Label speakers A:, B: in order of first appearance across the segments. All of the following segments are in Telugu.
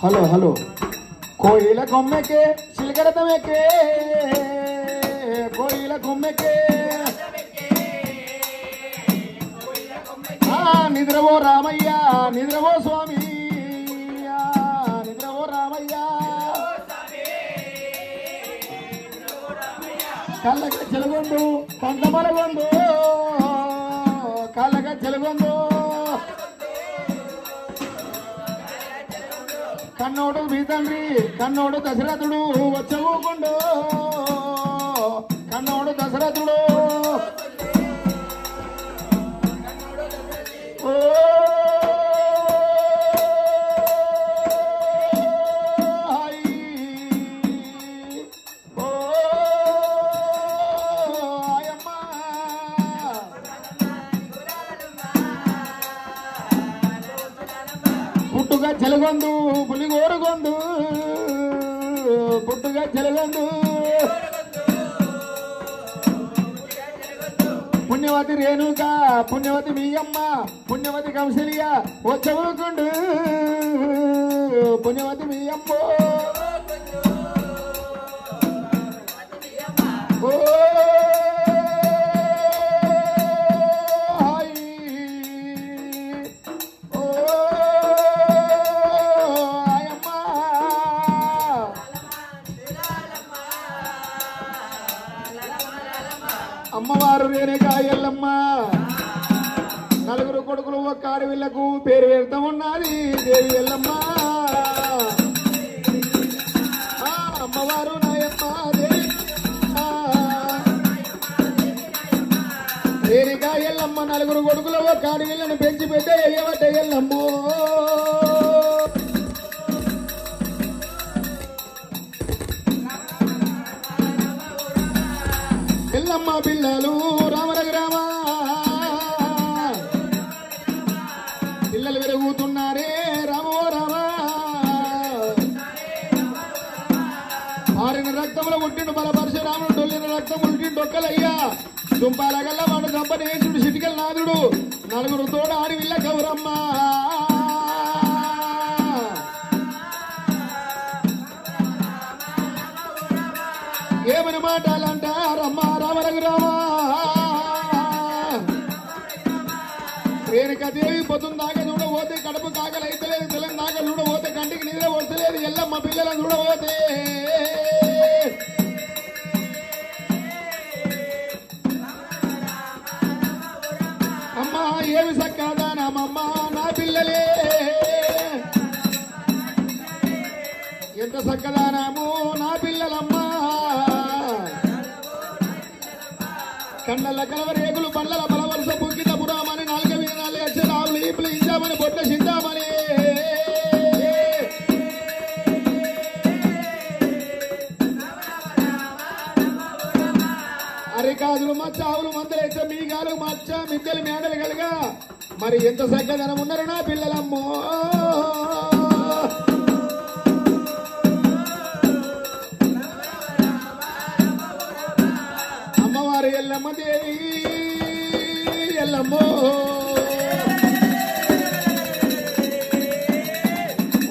A: హలో హలో కోయిల కొమ్మెకే చిలకరతమెకే కోయిల కొమ్మెకే నిద్రవో రామయ్య నిద్రవో స్వామి నిద్రవో రామయ్య కళ్ళక చెలగొందు పంటమలగొందు కళ్ళక చెలగొందు కన్నోడు మీ తండ్రి కన్నోడు దశరథుడు వచ్చవుకుండు కన్నోడు దశరథుడు పుట్టుగా చెలగొందు పులిగోరుగొందు పుట్టుగా చెలగొందు పుణ్యవతి రేణుక పుణ్యవతి మీ అమ్మ పుణ్యవతి కౌశల్య వచ్చవుకుండు పుణ్యవతి మీ అమ్మ అమ్మవారు రేణుకా ఎల్లమ్మ నలుగురు కొడుకులు ఒక్క ఆడవిళ్లకు పేరు పెడతా ఉన్నది దేవి ఎల్లమ్మ అమ్మవారు నాయమ్మ రేణుకా ఎల్లమ్మ నలుగురు కొడుకులు ఒక్క ఆడవిళ్లను పెంచి పెట్టే ఎయ్యబట్ట ఎల్లమ్మో ఎల్లమ్మ పిల్లలు రామరగ్రామ పిల్లలు పెరుగుతున్నారే రామో రామ ఆరిన రక్తంలో పుట్టిండు బల పరశురాముడు డొల్లిన రక్తం పుట్టిండు డొక్కలయ్యా దుంపాల గల్ల వాడు గంపనేసుడు సిటికల నాదుడు నలుగురు తోడ ఆడి విల్ల గౌరమ్మ ఏమని మాటలంటారమ్మ రామరఘురామ రేణుకాదేవి పొద్దుందాకా చూడబోతే కడుపు కాకలైతలేదు తెలంగాణ చూడబోతే కంటికి నిద్ర వస్తలేదు ఎల్లమ్మ పిల్లలను చూడబోతే అమ్మా ఏమి సక్కాదానమ్మ నా పిల్లలే ఎంత సక్కదానము నా పిల్లలమ్మా కన్నల కలవరేగులు బండ్ల బలవలస బుక్కిత పురామని నాలుగ మీద నాలుగు అక్షర ఆవులు ఈపులు ఇంచామని బొట్ల చింతామని అరికాదులు మచ్చ ఆవులు మందలు ఎచ్చ మీగాలు మచ్చ మిద్దెలు మేడలు కలగా మరి ఎంత సక్కదనం ఉన్నారు నా పిల్లలమ్మో అమ్మవారు ఎల్లమ్మ దేవి ఎల్లమ్మో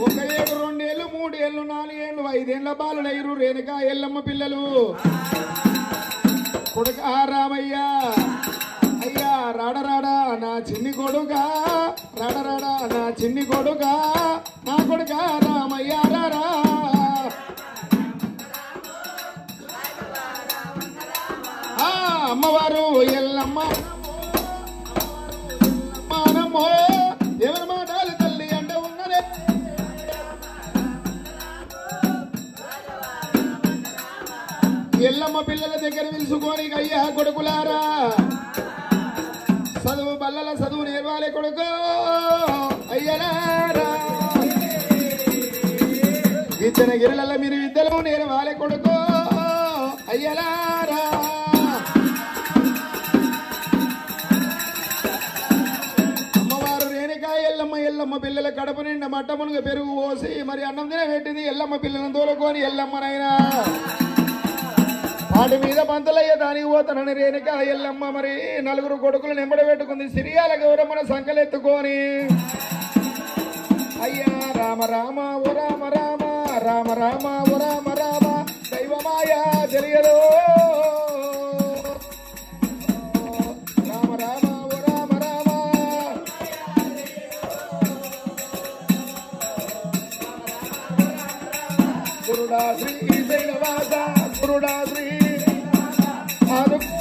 A: ఒక ఏడు 2 ఏళ్ళు 3 ఏళ్ళు 4 ఏళ్ళు 5 ఏళ్ల బాలులైరు రేణుకా ఎల్లమ్మ పిల్లలు కొడుక రామయ్య అయ్యా రాడరాడా నా చిన్ని కొడుకా రాడరాడా నా చిన్ని కొడుకా నా కొడుక రామయ్య రారా అమ్మవారు ఎల్లమ్మ మానమ్మో ఎవరి మాటలు తల్లి అంటే ఉన్నదే ఎల్లమ్మ పిల్లల దగ్గర పిలుచుకొని అయ్యా కొడుకులారా చదువు బల్లల చదువు నేర్వాలి కొడుకు అయ్యలారా ఇచ్చిన గిరిల మీరు విద్యలు నేర్వాలి కొడుకు అయ్యలారా ఎల్లమ్మ పిల్లల కడప నిండా మట్టమునుగా పెరుగు పోసి మరి అన్నం తినే పెట్టింది ఎల్లమ్మ పిల్లలను తోలుకొని ఎల్లమ్మనైనా వాటి మీద పంతలయ్య దానికి పోతానని రేణుక ఎల్లమ్మ మరి నలుగురు కొడుకులు నింబడ పెట్టుకుంది సిరియాల గౌరమ్మను సంకలెత్తుకొని అయ్యా రామ రామ ఓ రామ రామ రామ రామ ఓ రామ రామ దైవమాయా తెలియదు రామ రామ ఓ రామ రామ గురుడా శ్రీ శైలవాస గురుడా శ్రీ ఆదుకు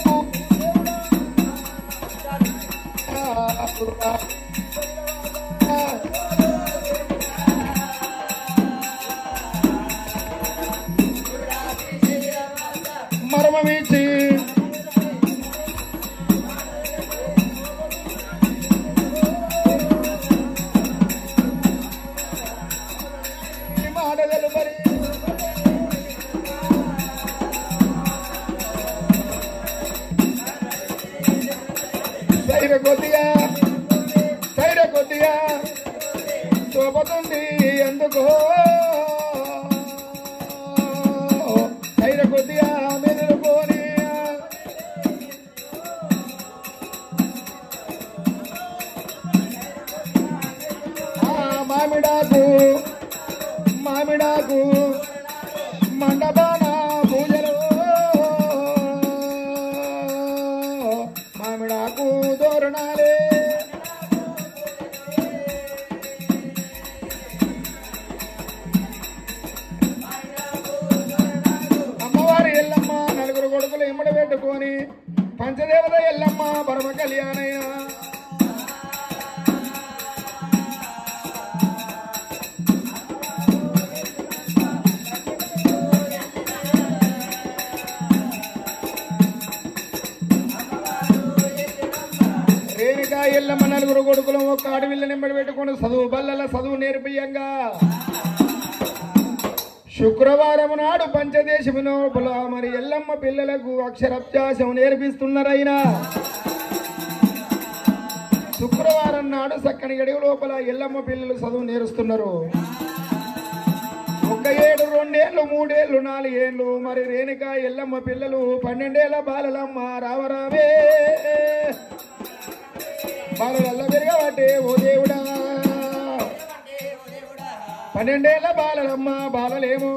A: మర్మమిచ్చి మాటలు మరి సైర కొద్దిగా చూపుతుంది ఎందుకో సైర కొద్దిగా మెదులుకొని మామిడాకు మండపాన పూజలు మామిడాకు తోరణాలే అమ్మవారి ఎల్లమ్మ నలుగురు కొడుకులు ఇమ్మడి పెట్టుకొని పంచదేవత ఎల్లమ్మ పరమ కళ్యాణయ్య రేణుకా ఎల్లమ్మ నలుగురు కొడుకులు ఒక అడవిల్ల నింబడి పెట్టుకుని చదువు బల్లల చదువు నేర్పియంగా శుక్రవారం నాడు పంచదేశము లోపల మరి ఎల్లమ్మ పిల్లలకు అక్షరాభ్యాసం నేర్పిస్తున్నారైనా శుక్రవారం నాడు చక్కని గడియ లోపల ఎల్లమ్మ పిల్లలు చదువు నేర్స్తున్నారు 1 ఏడు 2 ఏళ్ళు 3 ఏళ్ళు 4 ఏళ్ళు మరి రేణుకా ఎల్లమ్మ పిల్లలు 12 ఏళ్ళ బాలలమ్మ రావరావే బాలలల్ల పెరగబట్టే ఓ దేవుడా 12 ఏళ్ళ బాలలమ్మ బాలలేమో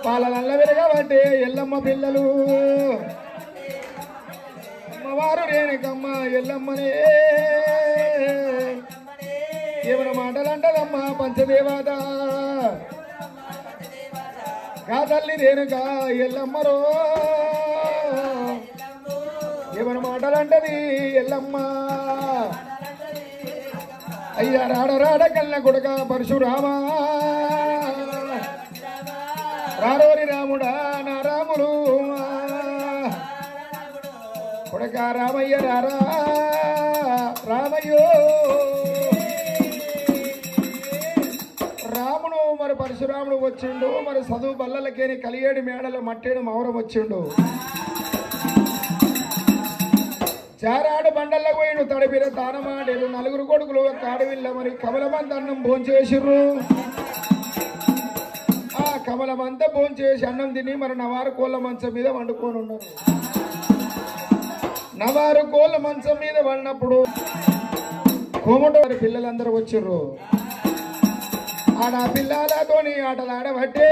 A: బాలలల్ల పెరగబట్టే ఎల్లమ్మ పిల్లలు అమ్మవారు రేణుకమ్మ ఎల్లమ్మనే ఏమైనా మాటలంటదమ్మ పంచదేవత కాదల్లి రేణుకా ఎల్లమ్మరో ఏమైనా మాటలంటది ఎల్లమ్మ అయ్యా రాడ కళ్ళ కొడుక పరశురామ రారోరి రాముడా నా రాములు కొడుక రామయ్య రారా రామయ్యో రాముడు మరి పరశురాముడు వచ్చిండు మరి చదువు బల్లలకేని కలియేడు మేడలు మట్టేడు మౌరం వచ్చిండు చారాడు బండల్లో పోయిను తడిపిన తానమాడేరు నలుగురు కొడుకులు ఒక అడవిల్ల మరి కమలమంత అన్నం భోంచేసిర్రు ఆ కమలమంతా భోంచేసి అన్నం తిని మరి నవారు కోళ్ళ మంచం మీద వండుకొని ఉన్నారు నవారు కోళ్ళ మంచం మీద వండినప్పుడు కోమట వారి పిల్లలందరూ వచ్చిర్రు ఆడ పిల్లలతోని ఆటలాడబట్టే